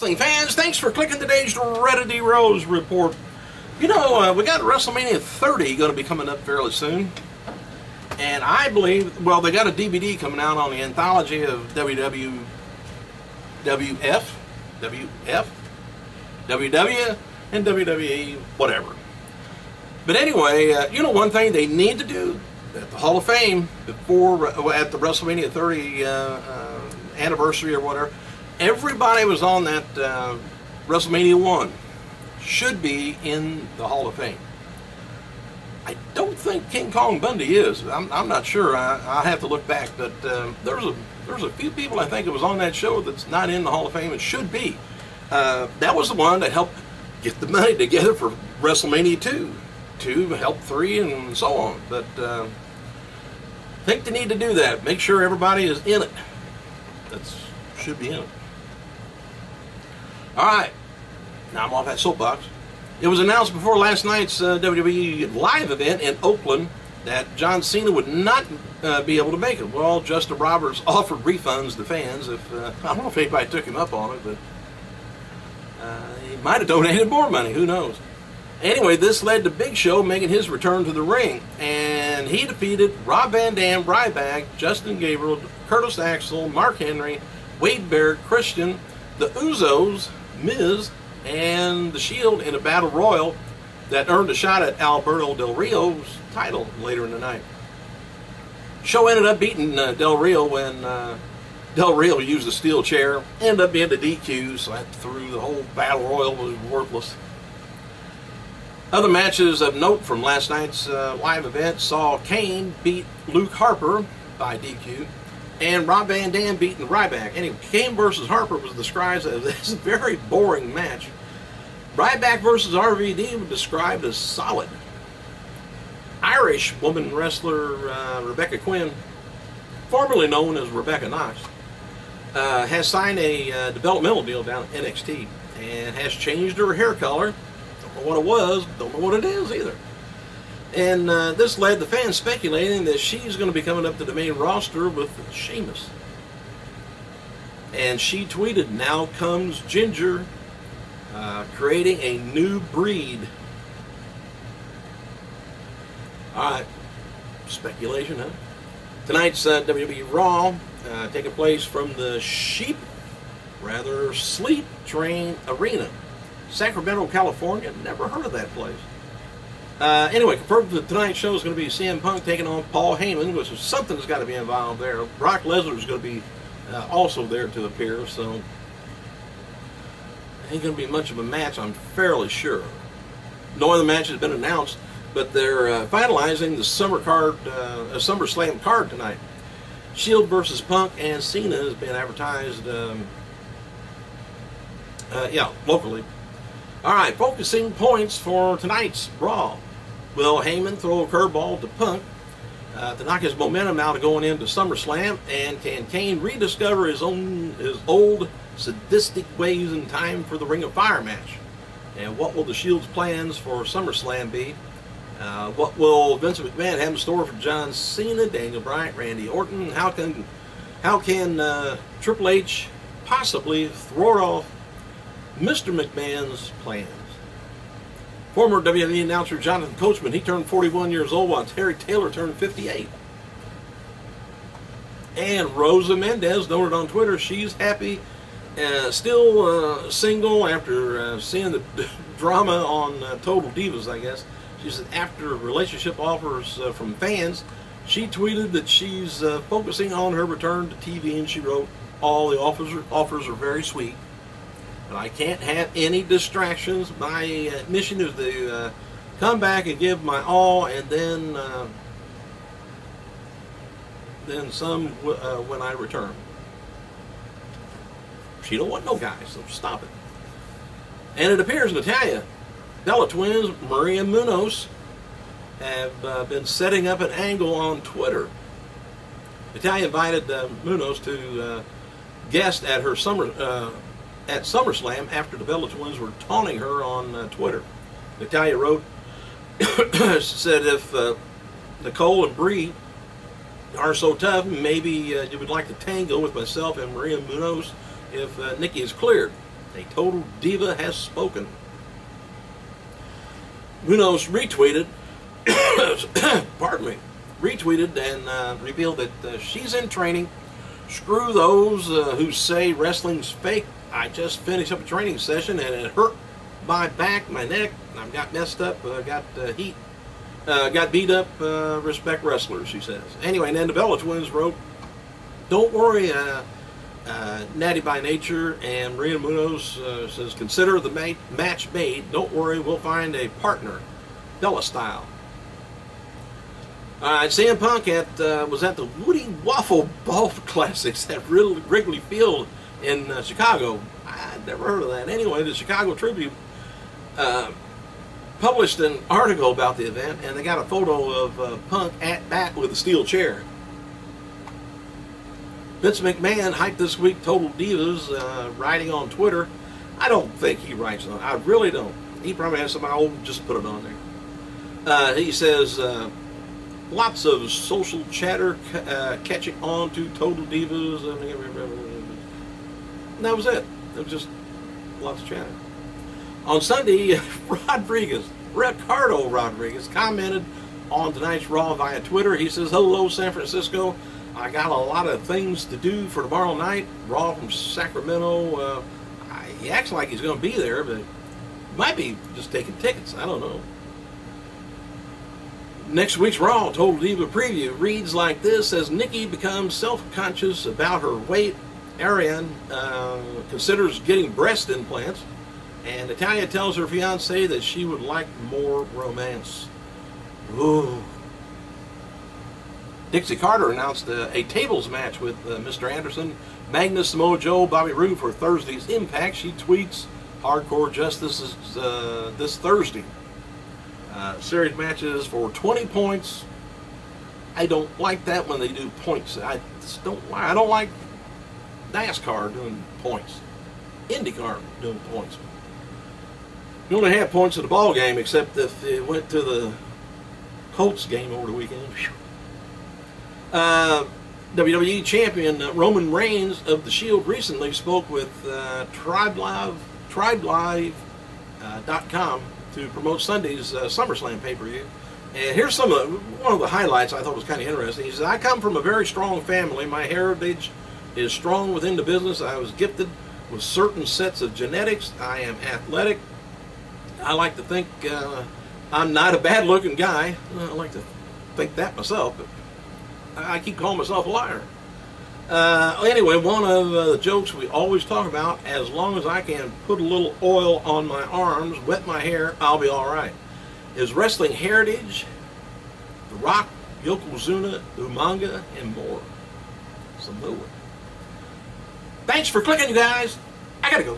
Fans, thanks for clicking today's Reddit D Rose report. You know, we got WrestleMania 30 going to be coming up fairly soon. And I believe, well, they got a DVD coming out on the anthology of WWF, WW, and WWE, whatever. But anyway, you know one thing they need to do at the Hall of Fame before, at the WrestleMania 30 anniversary or whatever, everybody was on that WrestleMania 1 should be in the Hall of Fame. I don't think King Kong Bundy is. I'm not sure. I'll have to look back. But there's a few people I think it was on that show that's not in the Hall of Fame and should be. That was the one that helped get the money together for WrestleMania 2 to help 3 and so on. But I think they need to do that. Make sure everybody is in it. Should be in it. All right. Now I'm off that soapbox. It was announced before last night's WWE live event in Oakland that John Cena would not be able to make it. Well, Justin Roberts offered refunds to fans. I don't know if anybody took him up on it, but he might have donated more money. Who knows? Anyway, this led to Big Show making his return to the ring, and he defeated Rob Van Dam, Ryback, Justin Gabriel, Curtis Axel, Mark Henry, Wade Barrett, Christian, the Usos, Miz, and the Shield in a battle royal that earned a shot at Alberto Del Rio's title later in the night. Show ended up beating Del Rio when Del Rio used a steel chair, ended up being the DQ, so that threw the whole battle royal was worthless. Other matches of note from last night's live event saw Kane beat Luke Harper by DQ, and Rob Van Dam beating Ryback. Anyway, Kane versus Harper was described as a very boring match. Ryback versus RVD was described as solid. Irish woman wrestler Rebecca Quinn, formerly known as Rebecca Knox, has signed a developmental deal down at NXT and has changed her hair color. Don't know what it was, don't know what it is either. And this led the fans speculating that she's going to be coming up to the main roster with Sheamus. And she tweeted, "Now comes Ginger, creating a new breed." Alright, speculation, huh? Tonight's WWE Raw taking place from the Sleep Train Arena, Sacramento, California. Never heard of that place. Anyway, confirmed that tonight's show is going to be CM Punk taking on Paul Heyman, which is something that's got to be involved there. Brock Lesnar is going to be also there to appear, so it ain't going to be much of a match, I'm fairly sure. No other match has been announced, but they're finalizing the SummerSlam card tonight. Shield versus Punk and Cena has been advertised, locally. All right, focusing points for tonight's Raw. Will Heyman throw a curveball to Punk to knock his momentum out of going into SummerSlam? And can Kane rediscover his old sadistic ways in time for the Ring of Fire match? And what will the Shield's plans for SummerSlam be? What will Vince McMahon have in store for John Cena, Daniel Bryan, Randy Orton? How can Triple H possibly thwart off Mr. McMahon's plans? Former WWE announcer Jonathan Coachman, he turned 41 years old while Terry Taylor turned 58. And Rosa Mendez noted on Twitter she's happy, still single after seeing the drama on Total Divas, I guess. She said after relationship offers from fans, she tweeted that she's focusing on her return to TV, and she wrote, "All the offers are very sweet, but I can't have any distractions. My mission is to come back and give my all, and then some when I return." She don't want no guys, so stop it. And it appears Natalya, Bella Twins, Maria Munoz have been setting up an angle on Twitter. Natalya invited Munoz to guest at her at SummerSlam after the Bella Twins were taunting her on Twitter. Natalya wrote, said, "If Nicole and Brie are so tough, maybe you would like to tango with myself and Maria Munoz if Nikki is cleared." A total diva has spoken. Munoz retweeted, pardon me, retweeted and revealed that she's in training. Screw those who say wrestling's fake. I just finished up a training session and it hurt my back, my neck. I got messed up, got beat up. Respect wrestlers, she says. Anyway, and then the Bella twins wrote, "Don't worry, Natty by Nature," and Maria Munoz says, "Consider the match made. Don't worry, we'll find a partner, Bella style." CM Punk was at the Woody Waffle Golf Classics at Wrigley Field in Chicago. I'd never heard of that. Anyway, the Chicago Tribune published an article about the event, and they got a photo of Punk at bat with a steel chair. Vince McMahon hyped this week Total Divas, writing on Twitter. I don't think he writes on it. I really don't. He probably has somebody old just put it on there. He says, lots of social chatter catching on to Total Divas. And that was it. It was just lots of chatter. On Sunday, Ricardo Rodriguez commented on tonight's Raw via Twitter. He says, "Hello, San Francisco. I got a lot of things to do for tomorrow night. Raw from Sacramento." He acts like he's going to be there, but might be just taking tickets. I don't know. Next week's Raw Total Diva preview reads like this: as Nikki becomes self-conscious about her weight, Ariane considers getting breast implants, and Natalya tells her fiancé that she would like more romance. Ooh. Dixie Carter announced a tables match with Mr. Anderson, Magnus, Samoa Joe, Bobby Roode for Thursday's Impact. She tweets, "Hardcore Justice is this Thursday. Series matches for 20 points. I don't like that when they do points. I don't like NASCAR doing points. IndyCar doing points. You only have points at the ball game, except if it went to the Colts game over the weekend. WWE Champion Roman Reigns of The Shield recently spoke with TribeLive.com to promote Sunday's SummerSlam pay-per-view. And here's one of the highlights I thought was kind of interesting. He says, "I come from a very strong family. My heritage is strong within the business. I was gifted with certain sets of genetics. I am athletic. I like to think I'm not a bad-looking guy. I like to think that myself, but I keep calling myself a liar." Anyway, one of the jokes we always talk about, as long as I can put a little oil on my arms, wet my hair, I'll be all right. Is wrestling heritage, The Rock, Yokozuna, Umaga, and more. Samoa. Thanks for clicking, you guys. I gotta go.